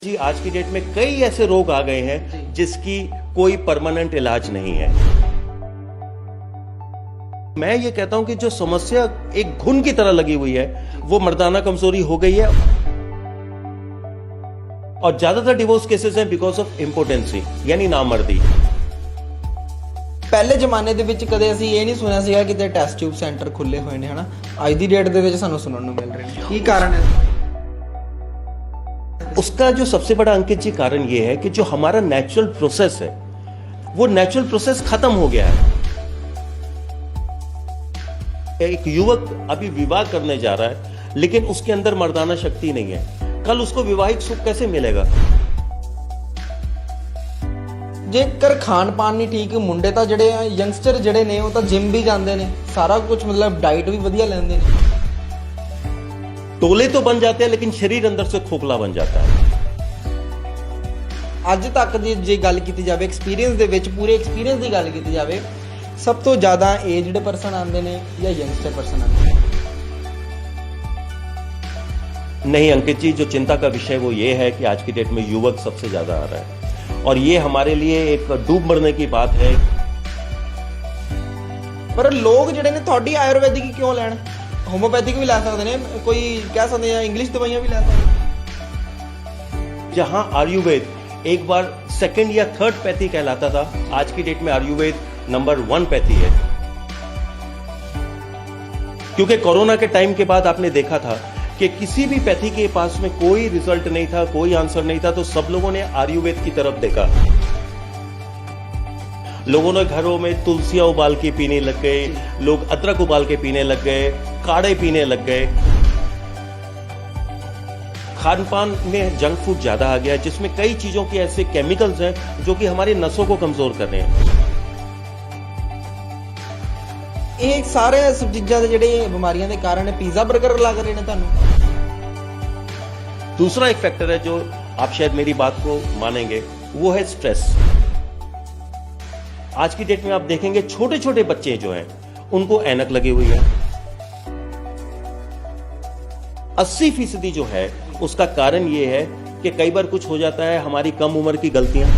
जी आज की डेट में कई ऐसे रोग आ गए हैं जिसकी कोई परमानेंट इलाज नहीं है। मैं ये कहता हूं कि जो समस्या एक घुन की तरह लगी हुई है वो मर्दाना कमजोरी हो गई है और ज्यादातर डिवोर्स केसेस हैं बिकॉज ऑफ इंपोर्टेंसी यानी नामर्दी। ਪਹਿਲੇ ਜ਼ਮਾਨੇ ਦੇ ਵਿੱਚ ਕਦੇ ਅਸੀਂ ਇਹ ਨਹੀਂ ਸੁਣਿਆ ਸੀਗਾ ਕਿਤੇ ਟੈਸਟ ਟਿਊਬ ਸੈਂਟਰ ਖੁੱਲੇ ਹੋਏ ਨੇ ਹਨਾ। ਅੱਜ ਦੀ ਡੇਟ ਦੇ ਵਿੱਚ ਸਾਨੂੰ ਸੁਣਨ ਨੂੰ ਮਿਲ ਰਹੇ ਨੇ। ਕੀ ਕਾਰਨ ਹੈ? उसका जो सबसे बड़ा अंकित जी कारण ये है कि जो हमारा नेचुरल प्रोसेस है वो नेचुरल प्रोसेस खत्म हो गया है। एक युवक अभी विवाह करने जा रहा है लेकिन उसके अंदर मर्दाना शक्ति नहीं है, कल उसको विवाहिक सुख कैसे मिलेगा? ਜੇਕਰ ਖਾਣ ਪਾਣ ਨਹੀਂ ਠੀਕ, ਮੁੰਡੇ ਤਾਂ ਜਿਹੜੇ ਆ ਯੰਗਸਟਰ ਜਿਹੜੇ ਨੇ ਉਹ ਤਾਂ ਜਿਮ ਵੀ ਜਾਂਦੇ ਨੇ, ਸਾਰਾ ਕੁਝ ਮਤਲਬ ਡਾਈਟ ਵੀ ਵਧੀਆ ਲੈਂਦੇ ਨੇ। टोले तो बन जाते हैं लेकिन शरीर अंदर से खोखला बन जाता है। ਅੱਜ ਤੱਕ ਦੀ ਜੇ ਗੱਲ ਕੀਤੀ ਜਾਵੇ ਐਕਸਪੀਰੀਅੰਸ ਦੇ ਵਿੱਚ, ਪੂਰੇ ਐਕਸਪੀਰੀਅੰਸ ਦੀ ਗੱਲ ਕੀਤੀ ਜਾਵੇ, ਸਭ ਤੋਂ ਜ਼ਿਆਦਾ ਏਜਡ ਪਰਸਨ ਆਉਂਦੇ ਨੇ ਜਾਂ ਯੰਗਸਟਰ ਪਰਸਨ ਆਉਂਦੇ ਨੇ? नहीं अंकित जी, जो चिंता का विषय वो ये है कि आज की डेट में युवक सबसे ज्यादा आ रहा है और ये हमारे लिए एक डूब मरने की बात है। ਪਰ ਲੋਕ ਜਿਹੜੇ ਨੇ ਤੁਹਾਡੀ ਆਯੁਰਵੈਦਿਕ ਕਿਉਂ ਲੈਣ? ਹੋਮੋਪੈਥਿਕ ਵੀ ਲੈ ਸਕਦੇ ਨੇ, ਕੋਈ ਕਹਿ ਸਕਦੇ ਆ ਇੰਗਲਿਸ਼ ਦਵਾਈਆਂ ਵੀ ਲੈ ਸਕਦੇ। जहां आयुर्वेद एक बार सेकंड या थर्ड पैथी कहलाता था, आज की डेट में आयुर्वेद नंबर 1 पैथी है। क्योंकि कोरोना के टाइम के बाद आपने देखा था कि किसी भी पैथी के पास में कोई रिजल्ट नहीं था, कोई आंसर नहीं था, तो सब लोगों ने आयुर्वेद की तरफ देखा। लोगों ने घरों में तुलसियां उबाल के पीने लग गए, लोग अदरक उबाल के पीने लग गए, काढ़े पीने लग गए। खान पान में जंक फूड ज्यादा आ गया जिसमें कई चीजों के ऐसे केमिकल्स हैं जो कि हमारी नसों को कमजोर कर रहे हैं। ਇਹ ਸਾਰੇ ਸਭ ਚੀਜ਼ਾਂ ਦੇ ਜਿਹੜੇ ਬਿਮਾਰੀਆਂ ਦੇ ਕਾਰਨ ਪੀਜ਼ਾ 버ਗਰ ਲੱਗ ਰਹੇ ਨੇ ਤੁਹਾਨੂੰ। दूसरा एक फैक्टर है जो आप शायद मेरी बात को मानेंगे, वो है स्ट्रेस। आज की डेट में आप देखेंगे छोटे छोटे बच्चे जो हैं उनको ऐनक लगी हुई है। 80% जो है उसका कारण ये है कि कई बार कुछ हो जाता है हमारी कम उम्र की गलतियां।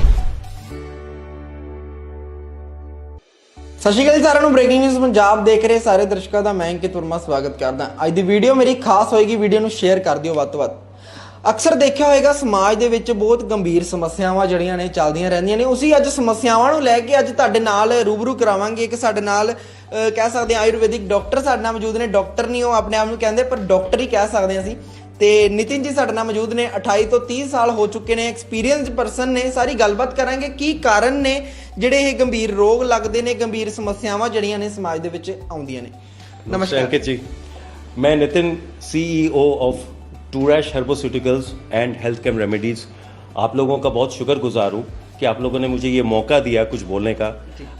ਸਤਿ ਸ਼੍ਰੀ ਅਕਾਲ ਜੀ ਸਾਰਿਆਂ ਨੂੰ। ਬ੍ਰੇਕਿੰਗ ਨਿਊਜ਼ ਪੰਜਾਬ ਦੇਖ ਰਹੇ ਸਾਰੇ ਦਰਸ਼ਕਾਂ ਦਾ ਮੈਂ ਅੰਕਿਤ ਵਰਮਾ ਸਵਾਗਤ ਕਰਦਾ। ਅੱਜ ਦੀ ਵੀਡੀਓ ਮੇਰੀ ਖਾਸ ਹੋਏਗੀ, ਵੀਡੀਓ ਨੂੰ ਸ਼ੇਅਰ ਕਰ ਦਿਓ ਵੱਧ ਤੋਂ ਵੱਧ। ਅਕਸਰ ਦੇਖਿਆ ਹੋਏਗਾ ਸਮਾਜ ਦੇ ਵਿੱਚ ਬਹੁਤ ਗੰਭੀਰ ਸਮੱਸਿਆਵਾਂ ਜਿਹੜੀਆਂ ਨੇ ਚੱਲਦੀਆਂ ਰਹਿੰਦੀਆਂ ਨੇ। ਉਸੇ ਅੱਜ ਸਮੱਸਿਆਵਾਂ ਨੂੰ ਲੈ ਕੇ ਅੱਜ ਤੁਹਾਡੇ ਨਾਲ ਰੂਬਰੂ ਕਰਾਵਾਂਗੇ। ਕਿ ਸਾਡੇ ਨਾਲ ਕਹਿ ਸਕਦੇ ਹਾਂ ਆਯੁਰਵੈਦਿਕ ਡਾਕਟਰ ਸਾਡੇ ਨਾਲ ਮੌਜੂਦ ਨੇ। ਡਾਕਟਰ ਨਹੀਂ ਉਹ ਆਪਣੇ ਆਪ ਨੂੰ ਕਹਿੰਦੇ, ਪਰ ਡਾਕਟਰ ਹੀ ਕਹਿ ਸਕਦੇ ਹਾਂ ਅਸੀਂ। ਤੇ ਨਿਤਿਨ ਜੀ ਸਾਡੇ ਨਾਲ ਮੌਜੂਦ ਨੇ, 28 ਤੋਂ 30 ਸਾਲ ਹੋ ਚੁੱਕੇ ਨੇ, ਐਕਸਪੀਰੀਅੰਸ ਪਰਸਨ ਨੇ। ਸਾਰੀ ਗੱਲਬਾਤ ਕਰਾਂਗੇ ਕੀ ਕਾਰਨ ਨੇ ਜਿਹੜੇ ਇਹ ਗੰਭੀਰ ਰੋਗ ਲੱਗਦੇ ਨੇ, ਗੰਭੀਰ ਸਮੱਸਿਆਵਾਂ ਜਿਹੜੀਆਂ ਨੇ ਸਮਾਜ ਦੇ ਵਿੱਚ ਆਉਂਦੀਆਂ ਨੇ। नमस्कार अंकित जी, मैं नितिन, CEO ऑफ टूरैश herboceuticals and health care remedies, आप लोगों का बहुत शुक्रगुजार हूँ कि आप लोगों ने मुझे ये मौका दिया कुछ बोलने का।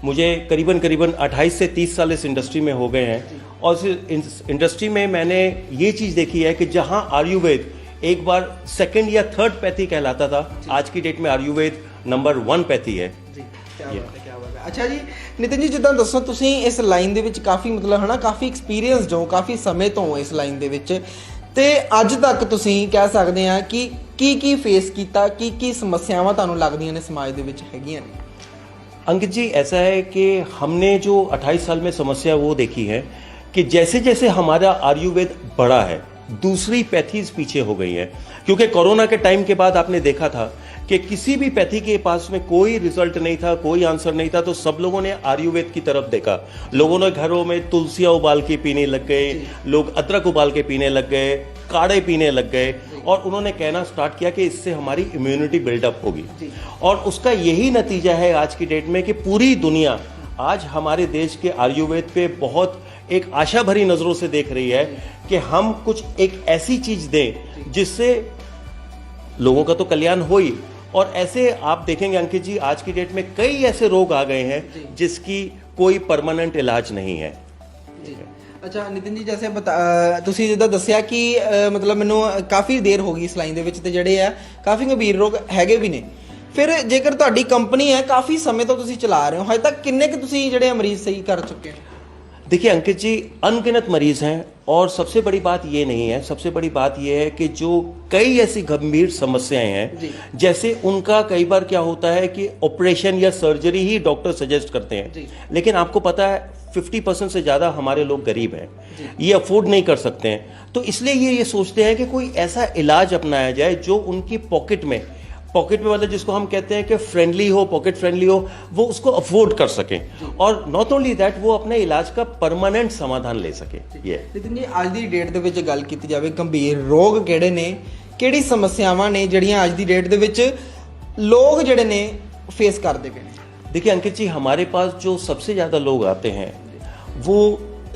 मुझे करीबन 28 से 30 साल इस इंडस्ट्री में हो गए हैं और इस इंडस्ट्री में मैंने ये चीज़ देखी है कि जहाँ आयुर्वेद एक बार सेकंड या थर्ड पैथी कहलाता था, आज की डेट में आयुर्वेद नंबर 1 पैथी है। ਅੱਛਾ ਜੀ ਨਿਤਿਨ ਜੀ, ਜਿੱਦਾਂ ਦੱਸੋ ਤੁਸੀਂ ਇਸ ਲਾਈਨ ਦੇ ਵਿੱਚ ਕਾਫੀ ਮਤਲਬ ਹਨਾ ਕਾਫੀ ਐਕਸਪੀਰੀਅੰਸ ਜੋ ਕਾਫੀ ਸਮੇਂ ਤੋਂ ਇਸ ਲਾਈਨ ਦੇ ਵਿੱਚ, ਤੇ ਅੱਜ ਤੱਕ ਤੁਸੀਂ ਕਹਿ ਸਕਦੇ ਆ ਕਿ ਕੀ ਫੇਸ ਕੀਤਾ, ਕੀ ਸਮੱਸਿਆਵਾਂ ਤੁਹਾਨੂੰ ਲੱਗਦੀਆਂ ਨੇ ਸਮਾਜ ਦੇ ਵਿੱਚ ਹੈਗੀਆਂ ਨੇ? अंकित जी, ऐसा है कि हमने जो 28 साल में समस्या वो देखी है कि जैसे जैसे हमारा आयुर्वेद बढ़ा है, दूसरी पैथीज पीछे हो गई हैं। क्योंकि कोरोना के टाइम के बाद आपने देखा था कि किसी भी पैथी के पास में कोई रिजल्ट नहीं था, कोई आंसर नहीं था, तो सब लोगों ने आयुर्वेद की तरफ देखा। लोगों ने घरों में तुलसियां उबाल के पीने लग गए, लोग अदरक उबाल के पीने लग गए, काढ़े पीने लग गए और उन्होंने कहना स्टार्ट किया कि इससे हमारी इम्यूनिटी बिल्डअप होगी। और उसका यही नतीजा है आज की डेट में कि पूरी दुनिया आज हमारे देश के आयुर्वेद पे बहुत एक आशा भरी नज़रों से देख रही है कि हम कुछ एक ऐसी चीज़ दें जिससे लोगों का तो कल्याण हो ही, और ऐसे आप देखेंगे अंकित जी आज की डेट में कई ऐसे रोग आ गए हैं जिसकी कोई परमानेंट इलाज नहीं है। ਅੱਛਾ ਨਿਤਿਨ ਜੀ, ਜੈਸੇ ਤੁਸੀਂ ਜਿੱਦਾਂ ਦੱਸਿਆ ਕਿ ਮਤਲਬ ਮੈਨੂੰ ਕਾਫੀ ਦੇਰ ਹੋ ਗਈ ਇਸ ਲਾਈਨ ਦੇ ਵਿੱਚ, ਤੇ ਜਿਹੜੇ ਆ ਕਾਫੀ ਗੰਭੀਰ ਰੋਗ ਹੈਗੇ ਵੀ ਨੇ। ਫਿਰ ਜੇਕਰ ਤੁਹਾਡੀ ਕੰਪਨੀ ਹੈ ਕਾਫੀ ਸਮੇਂ ਤੋਂ ਤੁਸੀਂ ਚਲਾ ਰਹੇ ਹੋ, ਹਜੇ ਤੱਕ ਕਿੰਨੇ ਕੁ ਤੁਸੀਂ ਜਿਹੜੇ ਮਰੀਜ਼ ਸਹੀ ਕਰ ਚੁੱਕੇ ਹੋ? देखिए अंकित जी, अनगिनत मरीज हैं और सबसे बड़ी बात ये नहीं है, सबसे बड़ी बात ये है कि जो कई ऐसी गंभीर समस्याएं हैं, जैसे उनका कई बार क्या होता है कि ऑपरेशन या सर्जरी ही डॉक्टर सजेस्ट करते हैं, लेकिन आपको पता है 50% से ज़्यादा हमारे लोग गरीब हैं, ये अफोर्ड नहीं कर सकते हैं। तो इसलिए ये सोचते हैं कि कोई ऐसा इलाज अपनाया जाए जो उनकी पॉकेट में मतलब जिसको हम कहते हैं कि फ्रेंडली हो, पॉकेट फ्रेंडली हो, वो उसको अफोर्ड कर सकें और नॉट ओनली दैट वो अपने इलाज का परमानेंट समाधान ले सके। ये नितिन जी, ਅੱਜ ਦੀ ਡੇਟ ਦੇ ਵਿੱਚ ਗੱਲ ਕੀਤੀ ਜਾਵੇ ਗੰਭੀਰ ਰੋਗ ਕਿਹੜੇ ਨੇ, ਕਿਹੜੀ ਸਮੱਸਿਆਵਾਂ ਨੇ ਜਿਹੜੀਆਂ ਅੱਜ ਦੀ ਡੇਟ ਦੇ ਵਿੱਚ ਲੋਕ ਜਿਹੜੇ ਨੇ ਫੇਸ ਕਰਦੇ ਪਏ ਨੇ? देखिए अंकित जी, हमारे पास जो सबसे ज़्यादा लोग आते हैं वो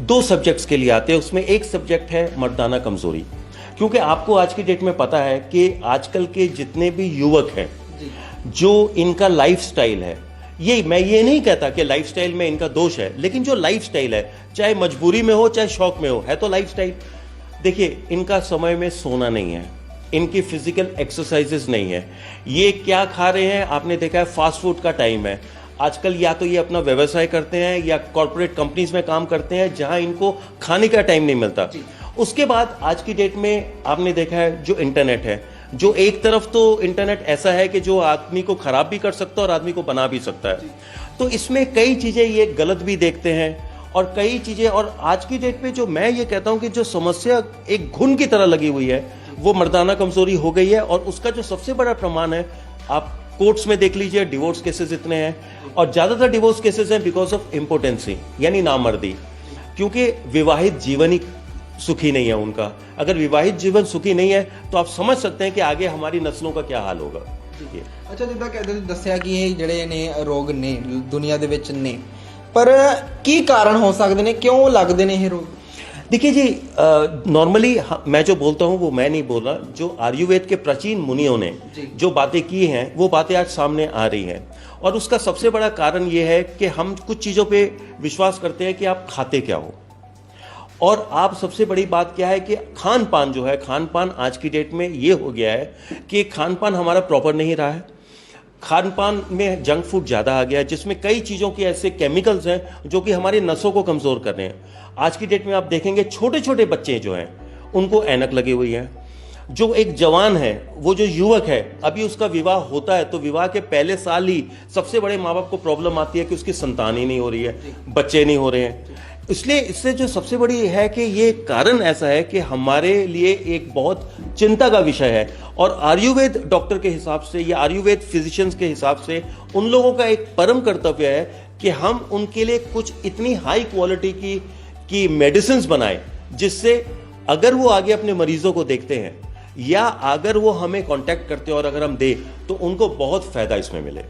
2 सब्जेक्ट्स के लिए आते हैं। उसमें एक सब्जेक्ट है मर्दाना कमज़ोरी, क्योंकि आपको आज की डेट में पता है कि आजकल के जितने भी युवक हैं, जो इनका लाइफस्टाइल है, मैं ये नहीं कहता कि लाइफस्टाइल में इनका दोष है, लेकिन जो लाइफस्टाइल है, चाहे मजबूरी में हो चाहे शौक में हो, है तो लाइफस्टाइल। देखिए इनका समय में सोना नहीं है, इनकी फिजिकल एक्सरसाइजेस नहीं है, ये क्या खा रहे हैं आपने देखा है, फास्ट फूड का टाइम है आजकल, या तो ये अपना व्यवसाय करते हैं या कॉर्पोरेट कंपनीज में काम करते हैं जहां इनको खाने का टाइम नहीं मिलता। उसके बाद आज की डेट में आपने देखा है जो इंटरनेट है, जो एक तरफ तो इंटरनेट ऐसा है कि जो आदमी को खराब भी कर सकता है और आदमी को बना भी सकता है, तो इसमें कई चीजें ये गलत भी देखते हैं और कई चीजें, और आज की डेट पे जो मैं ये कहता हूं कि जो समस्या एक घुन की तरह लगी हुई है वो मर्दाना कमजोरी हो गई है। और उसका जो सबसे बड़ा प्रमाण है, आप कोर्ट्स में देख लीजिए, डिवोर्स केसेस इतने हैं और ज्यादातर डिवोर्स केसेस हैं बिकॉज ऑफ इम्पोर्टेंसी, यानी नामर्दी, क्योंकि विवाहित जीवन ही सुखी नहीं है उनका। अगर विवाहित जीवन सुखी नहीं है तो आप समझ सकते हैं कि आगे हमारी नस्लों का क्या हाल होगा। ਅੱਛਾ, ਜਿੱਦਾਂ ਕਹਿੰਦੇ ਦੱਸਿਆ ਕਿ ਇਹ ਜਿਹੜੇ ਨੇ ਰੋਗ ਨੇ ਦੁਨੀਆ ਦੇ ਵਿੱਚ ਨੇ, ਪਰ ਕੀ ਕਾਰਨ ਹੋ ਸਕਦੇ ਨੇ, ਕਿਉਂ ਲੱਗਦੇ ਨੇ ਇਹ ਰੋਗ? देखिए जी, नॉर्मली मैं जो बोलता हूँ वो मैं नहीं बोल रहा, जो आयुर्वेद के प्राचीन मुनियों ने जो बातें की हैं वो बातें आज सामने आ रही हैं, और उसका सबसे बड़ा कारण ये है कि हम कुछ चीज़ों पे विश्वास करते हैं कि आप खाते क्या हो, और आप सबसे बड़ी बात क्या है कि खान पान जो है, खान पान आज की डेट में ये हो गया है कि खान पान हमारा प्रॉपर नहीं रहा है। खान पान में जंक फूड ज़्यादा आ गया है, जिसमें कई चीज़ों के ऐसे केमिकल्स हैं जो कि हमारी नसों को कमज़ोर कर रहे हैं। आज की डेट में आप देखेंगे छोटे छोटे बच्चे जो हैं उनको ऐनक लगी हुई है। जो एक जवान है, वो जो युवक है, अभी उसका विवाह होता है तो विवाह के पहले साल ही सबसे बड़े माँ बाप को प्रॉब्लम आती है कि उसकी संतान ही नहीं हो रही है, बच्चे नहीं हो रहे हैं। इसलिए इससे जो सबसे बड़ी है कि ये कारण ऐसा है कि हमारे लिए एक बहुत चिंता का विषय है, और आयुर्वेद डॉक्टर के हिसाब से या आयुर्वेद फिजिशियंस के हिसाब से उन लोगों का एक परम कर्तव्य है कि हम उनके लिए कुछ इतनी हाई क्वालिटी की मेडिसिन बनाएं जिससे अगर वो आगे अपने मरीजों को देखते हैं या अगर वो हमें कांटेक्ट करते हैं और अगर हम दें तो उनको बहुत फायदा इसमें मिले।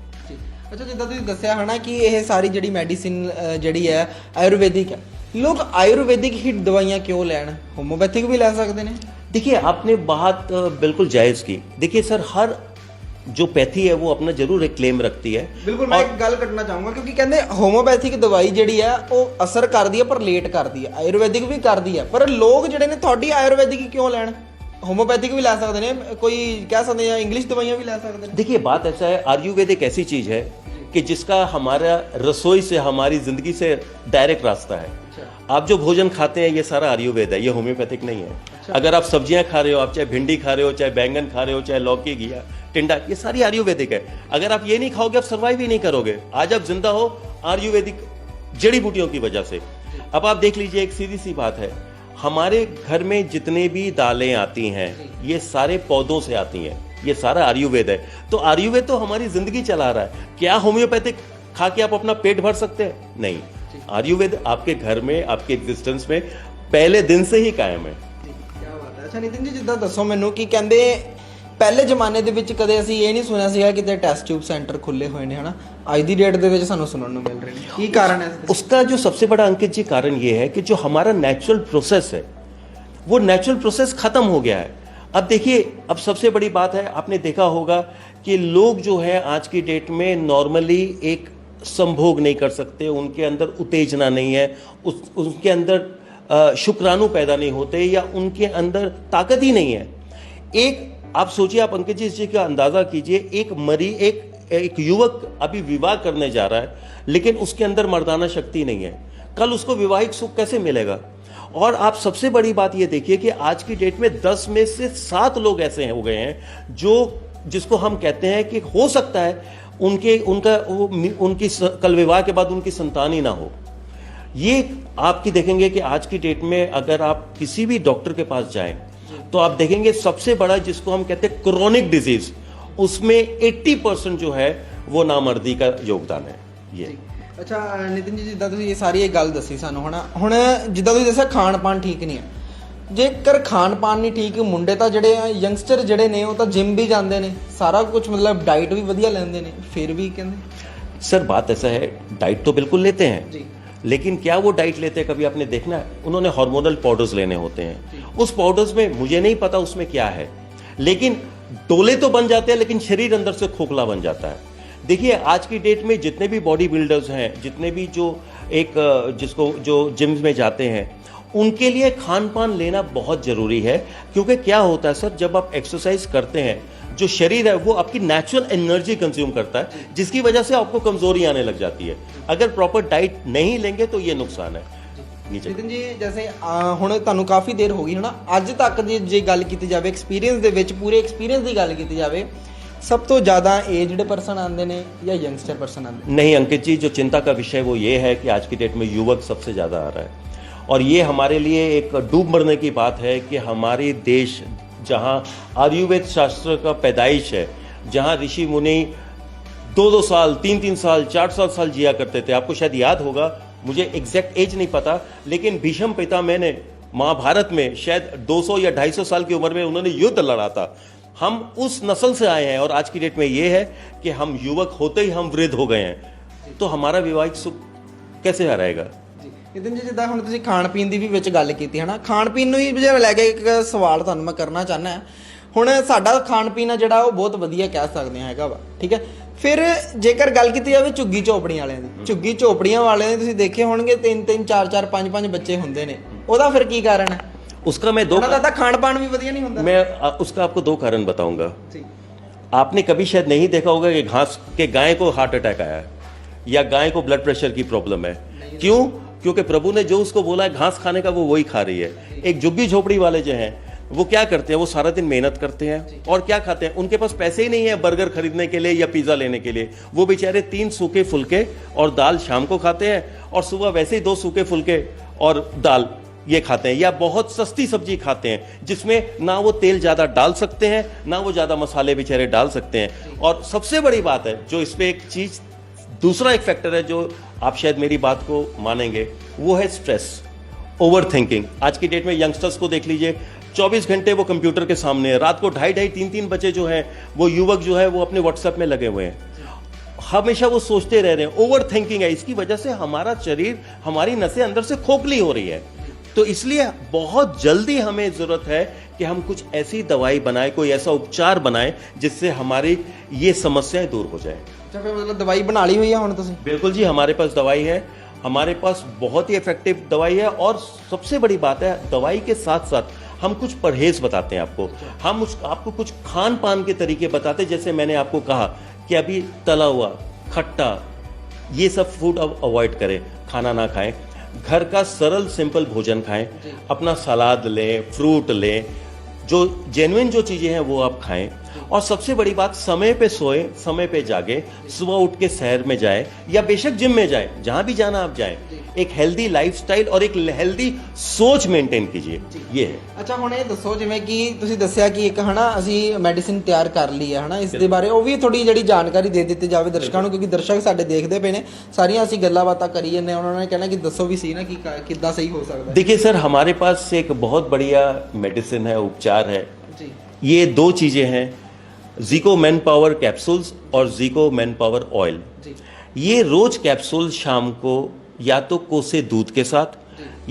ਅੱਛਾ, ਜਿੱਦਾਂ ਤੁਸੀਂ ਦੱਸਿਆ ਹੈ ਨਾ कि ਇਹ ਸਾਰੀ ਜਿਹੜੀ ਮੈਡੀਸਿਨ ਜਿਹੜੀ ਹੈ ਆਯੁਰਵੈਦਿਕ ਹੈ, ਲੋਕ आयुर्वेदिक ही दवाइयाँ क्यों ਲੈਣ, होम्योपैथिक भी ले सकते हैं? देखिए आपने बात बिल्कुल जायज़ की। देखिए सर, हर जो पैथी है वो अपना जरूर एक क्लेम रखती है। बिल्कुल, मैं एक गल करना चाहूँगा क्योंकि कहते होम्योपैथिक दवाई ਜਿਹੜੀ ਹੈ ਉਹ असर करती है पर लेट करती है, आयुर्वेदिक भी करती है, पर लोग ਜਿਹੜੇ ਨੇ ਤੁਹਾਡੀ आयुर्वेदिक क्यों ਲੈਣ? होम्योपैथिक भी ला सकते हैं, कोई कह सकते हैं इंग्लिश दवाइयाँ भी ला सकते हैं। देखिए बात ऐसा है, आयुर्वेद एक ऐसी चीज़ है कि जिसका हमारा रसोई से, हमारी ज़िंदगी से डायरेक्ट रास्ता है। आप जो भोजन खाते हैं ये सारा आयुर्वेद है, ये होम्योपैथिक नहीं है। अगर आप सब्जियां खा रहे हो, आप चाहे भिंडी खा रहे हो, चाहे बैंगन खा रहे हो, चाहे लौकी, घिया, टिंडा, ये सारी आयुर्वेदिक है। अगर आप ये नहीं खाओगे आप सर्वाइव ही नहीं करोगे। आज आप जिंदा हो आयुर्वेदिक जड़ी बूटियों की वजह से। अब आप देख लीजिए, एक सीधी सी बात है, हमारे घर में जितने भी दालें आती हैं ये सारे पौधों से आती हैं, ये सारा आयुर्वेद है। तो आयुर्वेद तो हमारी जिंदगी चला रहा है। क्या होम्योपैथिक खा के आप अपना पेट भर सकते हैं? नहीं, आयुर्वेद आपके घर में, आपके एग्जिस्टेंस में पहले दिन से ही कायम है। क्या बात है। अच्छा नितिन जी, जिद्दां दसो मैनू कि कहंदे ਪਹਿਲੇ ਜ਼ਮਾਨੇ ਦੇ ਵਿੱਚ ਕਦੇ ਅਸੀਂ ਇਹ ਨਹੀਂ ਸੁਣਿਆ ਸੀਗਾ ਕਿਤੇ ਟੈਸਟ ਟਿਊਬ सेंटर खुले हुए ने, है ना, आज ਦੀ डेट ਦੇ ਵਿੱਚ ਸਾਨੂੰ ਸੁਣਨ ਨੂੰ ਮਿਲ ਰਹੇ ਨੇ, ਕੀ ਕਾਰਨ है? उसका जो सबसे बड़ा अंकित जी कारण ये है कि जो हमारा नेचुरल प्रोसेस है वो नेचुरल प्रोसेस खत्म हो गया है। अब देखिए, अब सबसे बड़ी बात है, आपने देखा होगा कि लोग जो है आज की डेट में नॉर्मली एक संभोग नहीं कर सकते, उनके अंदर उत्तेजना नहीं है, उनके अंदर शुक्राणु पैदा नहीं होते या उनके अंदर ताकत ही नहीं है। एक आप सोचिए, आप अंकित जी इस चीज़ का अंदाज़ा कीजिए, एक युवक अभी विवाह करने जा रहा है लेकिन उसके अंदर मर्दाना शक्ति नहीं है, कल उसको विवाहिक सुख कैसे मिलेगा? और आप सबसे बड़ी बात ये देखिए कि आज की डेट में 10 में से 7 लोग ऐसे हो गए हैं जिसको हम कहते हैं कि हो सकता है उनकी कल विवाह के बाद उनकी संतान ही ना हो। ये आपकी देखेंगे कि आज की डेट में अगर आप किसी भी डॉक्टर के पास जाएं तो आप देखेंगे सबसे बड़ा जिसको हम कहते हैं क्रोनिक डिजीज, उसमें 80% जो है वो नामर्दी का योगदान है। ये ਅੱਛਾ ਨਿਤਿਨ ਜੀ, ਜਿੱਦਾਂ ਤੁਸੀਂ ਇਹ ਸਾਰੀ ਇਹ ਗੱਲ ਦੱਸੀ ਸਾਨੂੰ ਹੁਣ ਜਿੱਦਾਂ ਤੁਸੀਂ ਦੱਸਿਆ ਖਾਣ ਪਾਣ ਠੀਕ ਨਹੀਂ ਹੈ। ਜੇਕਰ ਖਾਣ ਪਾਣ ਨਹੀਂ ਠੀਕ, ਮੁੰਡੇ ਤਾਂ ਜਿਹੜੇ ਆ ਯੰਗਸਟਰ ਜਿਹੜੇ ਨੇ ਉਹ ਤਾਂ ਜਿਮ ਵੀ ਜਾਂਦੇ ਨੇ, ਸਾਰਾ ਕੁਝ मतलब डाइट भी ਵਧੀਆ ਲੈਂਦੇ ਨੇ, फिर भी ਕਹਿੰਦੇ सर बात ऐसा है, डाइट तो बिल्कुल लेते हैं जी, लेकिन क्या वो डाइट लेते हैं कभी आपने देखना है? उन्होंने हार्मोनल पाउडर्स लेने होते हैं। उस पाउडर्स में मुझे नहीं पता उसमें क्या है, लेकिन डोले तो बन जाते हैं लेकिन शरीर अंदर से खोखला बन जाता है। देखिए आज की डेट में जितने भी बॉडी बिल्डर्स हैं, जितने भी जो जो जिम्स में जाते हैं, उनके लिए खान पान लेना बहुत ज़रूरी है। क्योंकि क्या होता है सर, जब आप एक्सरसाइज करते हैं, जो शरीर है वो आपकी नेचुरल एनर्जी कंज्यूम करता है, जिसकी वजह से आपको कमजोरी आने लग जाती है। अगर प्रॉपर डाइट नहीं लेंगे तो ये नुकसान है। ਨਿਤਿਨ ਜੀ ਜੈਸੇ ਹੁਣ ਤੁਹਾਨੂੰ ਕਾਫੀ ਦੇਰ ਹੋ ਗਈ ਹੈ ਨਾ, ਅੱਜ ਤੱਕ ਦੀ ਜੇ ਗੱਲ ਕੀਤੀ ਜਾਵੇ ਐਕਸਪੀਰੀਅੰਸ ਦੇ ਵਿੱਚ, ਪੂਰੇ ਐਕਸਪੀਰੀਅੰਸ ਦੀ ਗੱਲ ਕੀਤੀ ਜਾਵੇ, सब तो ज़्यादा एजड पर्सन आते हैं या यंगस्टर पर्सन आते हैं? नहीं अंकित जी, जो चिंता का विषय वो ये है कि आज की डेट में युवक सबसे ज़्यादा आ रहा है, और ये हमारे लिए एक डूब मरने की बात है कि हमारे देश जहाँ आयुर्वेद शास्त्र का पैदाइश है, जहाँ ऋषि मुनि 2-2 साल 3-3 साल 4-7 साल जिया करते थे। आपको शायद याद होगा, मुझे एग्जैक्ट एज नहीं पता, लेकिन भीष्म पितामह ने महाभारत में शायद 200 या 250 साल की उम्र में उन्होंने युद्ध लड़ा था। हम उस नस्ल से आए हैं, और आज की डेट में ये है कि हम युवक होते ही हम वृद्ध हो गए हैं, तो हमारा विवाहिक सुख कैसे रहेगा? ਨਿਤਿਨ ਜੀ ਜਿੱਦਾਂ ਹੁਣ ਤੁਸੀਂ ਖਾਣ ਪੀਣ ਦੀ ਵੀ ਵਿੱਚ ਗੱਲ ਕੀਤੀ ਹੈ ਨਾ, ਖਾਣ ਪੀਣ ਨੂੰ ਹੀ ਲੈ ਕੇ ਇੱਕ ਸਵਾਲ ਤੁਹਾਨੂੰ ਮੈਂ ਕਰਨਾ ਚਾਹੁੰਦਾ। ਹੁਣ ਸਾਡਾ ਖਾਣ ਪੀਣ ਆ ਜਿਹੜਾ ਉਹ ਬਹੁਤ ਵਧੀਆ ਕਹਿ ਸਕਦੇ ਹਾਂ ਹੈਗਾ ਵਾ, ਠੀਕ ਹੈ। ਫਿਰ ਜੇਕਰ ਗੱਲ ਕੀਤੀ ਜਾਵੇ ਝੁੱਗੀ ਝੋਪੜੀਆਂ ਵਾਲਿਆਂ ਦੀ, ਝੁੱਗੀ ਝੋਪੜੀਆਂ ਵਾਲਿਆਂ ਦੇ ਤੁਸੀਂ ਦੇਖੇ ਹੋਣਗੇ 3-3 4-4 5-5 ਬੱਚੇ ਹੁੰਦੇ ਨੇ, ਉਹਦਾ ਫਿਰ ਕੀ ਕਾਰਨ ਹੈ? उसका मैं खान पान भी बढ़िया नहीं होता। मैं उसका आपको 2 कारण बताऊंगा। आपने कभी शायद नहीं देखा होगा कि घास के गाय को हार्ट अटैक आया है या गाय को ब्लड प्रेशर की प्रॉब्लम है। क्यों? क्योंकि प्रभु ने जो उसको बोला है घास खाने का वो वही खा रही है। एक झुग्गी झोपड़ी वाले जो हैं वो क्या करते हैं, वो सारा दिन मेहनत करते हैं और क्या खाते हैं, उनके पास पैसे ही नहीं है बर्गर खरीदने के लिए या पिज्जा लेने के लिए। वो बेचारे 3 सूखे फुलके और दाल शाम को खाते हैं, और सुबह वैसे ही 2 सूखे फुलके और दाल ये खाते हैं, या बहुत सस्ती सब्जी खाते हैं जिसमें ना वो तेल ज़्यादा डाल सकते हैं, ना वो ज़्यादा मसाले बेचारे डाल सकते हैं। और सबसे बड़ी बात है जो इस पे एक चीज़, दूसरा एक फैक्टर है जो आप शायद मेरी बात को मानेंगे, वो है स्ट्रेस, ओवर थिंकिंग। आज की डेट में यंगस्टर्स को देख लीजिए, 24 घंटे वो कंप्यूटर के सामने है, रात को 2:30 3-3 बजे जो है वो युवक जो है वो अपने व्हाट्सएप में लगे हुए हैं, हमेशा वो सोचते रह रहे हैं, ओवर थिंकिंग है। इसकी वजह से हमारा शरीर, हमारी नसें अंदर से खोखली हो रही है। तो इसलिए बहुत जल्दी हमें जरूरत है कि हम कुछ ऐसी दवाई बनाए, कोई ऐसा उपचार बनाए जिससे हमारी ये समस्याएं दूर हो जाए। मतलब दवाई बना ली हुई है हुण तुसीं? बिल्कुल जी, हमारे पास दवाई है, हमारे पास बहुत ही इफेक्टिव दवाई है। और सबसे बड़ी बात है, दवाई के साथ साथ हम कुछ परहेज बताते हैं आपको, हम आपको कुछ खान पान के तरीके बताते हैं। जैसे मैंने आपको कहा कि अभी तला हुआ, खट्टा, ये सब फूड अब अवॉइड करें, खाना ना खाएं, घर का सरल सिंपल भोजन खाएं, अपना सलाद लें, फ्रूट लें, जो जेन्युइन जो चीज़ें हैं वो आप खाएं। और सबसे बड़ी बात, समय पे सोएं, समय पे जागे, सुबह उठ के सैर में जाएं या बेशक जिम में जाएं, जहां भी जाना आप जाएं। एक हेल्दी लाइफस्टाइल और एक हेल्दी सोच मेंटेन कीजिए, ये है। अच्छा ਹੁਣ ਇਹ ਦੱਸੋ, ਜਿਵੇਂ ਕਿ ਤੁਸੀਂ ਦੱਸਿਆ ਕਿ ਇੱਕ ਹਨਾ ਅਸੀਂ ਮੈਡੀਸਿਨ ਤਿਆਰ ਕਰ ਲਈ ਹੈ ਹਨਾ, ਇਸ ਦੇ ਬਾਰੇ ਉਹ ਵੀ ਥੋੜੀ ਜਿਹੜੀ ਜਾਣਕਾਰੀ ਦੇ ਦਿੱਤੀ ਜਾਵੇ ਦਰਸ਼ਕਾਂ ਨੂੰ, ਕਿਉਂਕਿ ਦਰਸ਼ਕ ਸਾਡੇ ਦੇਖਦੇ ਪਏ ਨੇ, ਸਾਰੀਆਂ ਅਸੀਂ ਗੱਲਾਂ ਬਾਤਾਂ ਕਰੀ ਜਾਂਦੇ, ਉਹਨਾਂ ਨੇ ਕਹਿਣਾ ਕਿ ਦੱਸੋ ਵੀ ਸੀ ਨਾ ਕਿ ਕਿੱਦਾਂ ਸਹੀ ਹੋ ਸਕਦਾ। देखिए सर, हमारे पास एक बहुत बढ़िया मेडिसिन है, उपचार है जी। ये 2 चीज़ें हैं, ज़ीको मैन पावर कैप्सूल्स और ज़ीको मैन पावर ऑयल। ये रोज कैप्सूल शाम को या तो कोसे दूध के साथ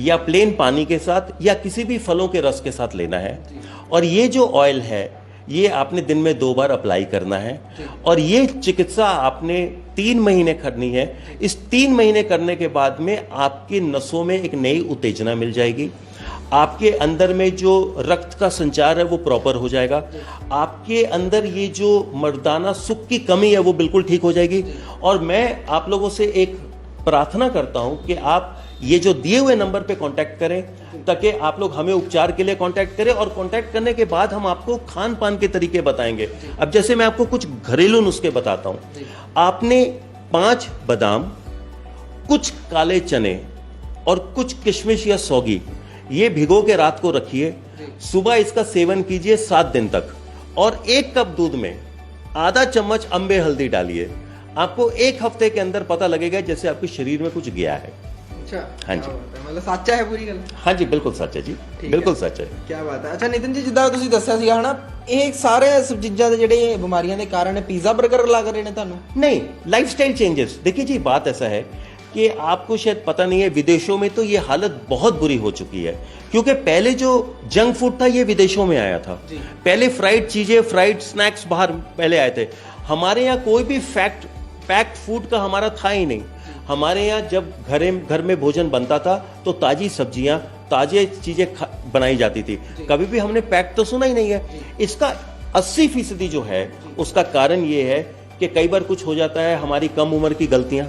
या प्लेन पानी के साथ या किसी भी फलों के रस के साथ लेना है। और ये जो ऑयल है ये आपने दिन में 2 बार अप्लाई करना है, और ये चिकित्सा आपने 3 महीने करनी है। इस 3 महीने करने के बाद में आपकी नसों में एक नई उत्तेजना मिल जाएगी, आपके अंदर में जो रक्त का संचार है वो प्रॉपर हो जाएगा, आपके अंदर ये जो मर्दाना सुख की कमी है वो बिल्कुल ठीक हो जाएगी। और मैं आप लोगों से एक प्रार्थना करता हूं कि आप ये जो दिए हुए नंबर पे कांटेक्ट करें, ताकि आप लोग हमें उपचार के लिए कांटेक्ट करें, और कांटेक्ट करने के बाद हम आपको खान पान के तरीके बताएंगे। अब जैसे मैं आपको कुछ घरेलू नुस्खे बताता हूं। आपने 5 बादाम, कुछ काले चने और कुछ किशमिश या सौगी, ये भिगो के रात को रखिए, सुबह इसका सेवन कीजिए 7 दिन तक, और 1 कप दूध में आधा चम्मच अम्बे हल्दी डालिए। आपको 1 हफ्ते के अंदर पता लगेगा जैसे आपके शरीर में कुछ गया है। अच्छा, हाँ जी। मतलब सच्चा है पूरी ਗੱਲ? हाँ जी, बिल्कुल सच है जी, बिल्कुल सच है। क्या बात है। अच्छा नितिन जी, ਜਿੱਦਾਂ ਤੁਸੀਂ ਦੱਸਿਆ ਸੀਗਾ ਹਨਾ, ਇਹ ਸਾਰੇ ਸਭ ਚੀਜ਼ਾਂ ਦੇ ਜਿਹੜੇ ਬਿਮਾਰੀਆਂ ਦੇ ਕਾਰਨ ਪੀਜ਼ਾ 버ਗਰ ਲੱਗ ਰਹੇ ਨੇ ਤੁਹਾਨੂੰ? नहीं, लाइफस्टाइल चेंजेस। देखिए जी, बात ऐसा है कि आपको शायद पता नहीं है, विदेशों में तो ये हालत बहुत बुरी हो चुकी है, क्योंकि पहले जो जंक फूड था ये विदेशों में आया था। पहले फ्राइड चीजें, फ्राइड स्नैक्स बाहर पहले आए थे। हमारे यहाँ कोई भी पैक्ड फूड का हमारा था ही नहीं। हमारे यहाँ जब घर में भोजन बनता था तो ताजी सब्जियां, ताजे चीजें बनाई जाती थी। कभी भी हमने पैक्ड तो सुना ही नहीं है। इसका 80% जो है उसका कारण ये है कि कई बार कुछ हो जाता है, हमारी कम उम्र की गलतियां,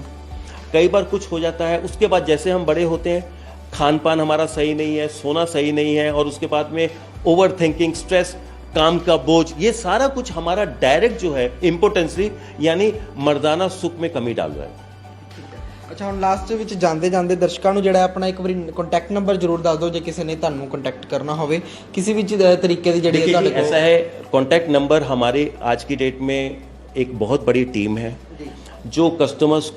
कई बार कुछ हो जाता है, उसके बाद जैसे हम बड़े होते हैं, खान पान हमारा सही नहीं है, सोना सही नहीं है, और उसके बाद में ओवर थिंकिंग, स्ट्रेस, काम का बोझ, ये सारा कुछ हमारा डायरेक्ट जो है इम्पोर्टेंसली यानी मर्दाना सुख में कमी डाल रहा है। ਅੱਛਾ, ਹੁਣ ਲਾਸਟ ਵਿੱਚ ਜਾਂਦੇ ਜਾਂਦੇ ਦਰਸ਼ਕਾਂ ਨੂੰ ਜਿਹੜਾ ਆਪਣਾ ਇੱਕ ਵਾਰੀ ਕੰਟੈਕਟ ਨੰਬਰ ਜ਼ਰੂਰ ਦੱਸ ਦਿਓ, ਜੇ ਕਿਸੇ ਨੇ ਤੁਹਾਨੂੰ ਕੰਟੈਕਟ ਕਰਨਾ ਹੋਵੇ ਕਿਸੇ ਵੀ ਤਰੀਕੇ ਦੀ ਜਿਹੜੀ देखिए ਤੁਹਾਡੇ जी, ऐसा है, कॉन्टैक्ट नंबर हमारे आज की डेट में एक बहुत बड़ी टीम है जो कस्टमर्स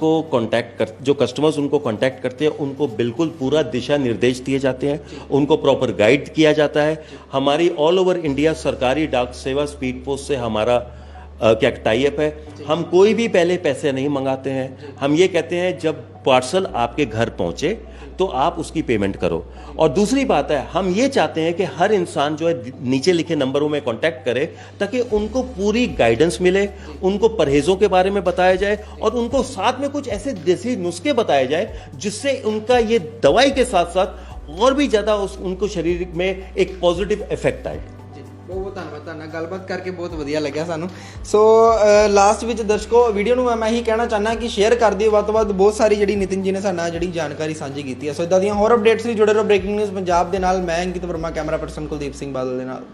उनको कांटेक्ट करते हैं, उनको बिल्कुल पूरा दिशा निर्देश दिए जाते हैं, उनको प्रॉपर गाइड किया जाता है। हमारी ऑल ओवर इंडिया सरकारी डाक सेवा स्पीड पोस्ट से हमारा क्या टाई अप है। हम कोई भी पहले पैसे नहीं मंगाते हैं। हम ये कहते हैं जब पार्सल आपके घर पहुंचे तो आप उसकी पेमेंट करो। और दूसरी बात है, हम ये चाहते हैं कि हर इंसान जो है नीचे लिखे नंबरों में कांटेक्ट करे, ताकि उनको पूरी गाइडेंस मिले, उनको परहेजों के बारे में बताया जाए, और उनको साथ में कुछ ऐसे देसी नुस्खे बताए जाए जिससे उनका ये दवाई के साथ साथ और भी ज़्यादा उनको शरीर में एक पॉजिटिव इफेक्ट आए। ਬਹੁਤ ਬਹੁਤ ਧੰਨਵਾਦ, ਤੁਹਾਡੇ ਨਾਲ ਗੱਲਬਾਤ ਕਰਕੇ ਬਹੁਤ ਵਧੀਆ ਲੱਗਿਆ ਸਾਨੂੰ। ਸੋ ਲਾਸਟ ਵਿੱਚ ਦਰਸ਼ਕੋ, ਵੀਡੀਓ ਨੂੰ ਮੈਂ ਇਹੀ ਕਹਿਣਾ ਚਾਹੁੰਦਾ ਕਿ ਸ਼ੇਅਰ ਕਰ ਦਿਓ ਵੱਧ ਤੋਂ ਵੱਧ। ਬਹੁਤ ਸਾਰੀ ਜਿਹੜੀ ਨਿਤਿਨ ਜੀ ਨੇ ਸਾਡੇ ਨਾਲ ਜਿਹੜੀ ਜਾਣਕਾਰੀ ਸਾਂਝੀ ਕੀਤੀ ਹੈ। ਸੋ ਇਦਾਂ ਦੀਆਂ ਹੋਰ ਅਪਡੇਟਸ ਲਈ ਜੁੜੇ ਰਹੋ ਬ੍ਰੇਕਿੰਗ ਨਿਊਜ਼ ਪੰਜਾਬ ਦੇ ਨਾਲ। ਮੈਂ ਅੰਕਿਤ ਵਰਮਾ, ਕੈਮਰਾ ਪਰਸਨ ਕੁਲਦੀਪ ਸਿੰਘ ਬਾਦਲ ਦੇ ਨਾਲ।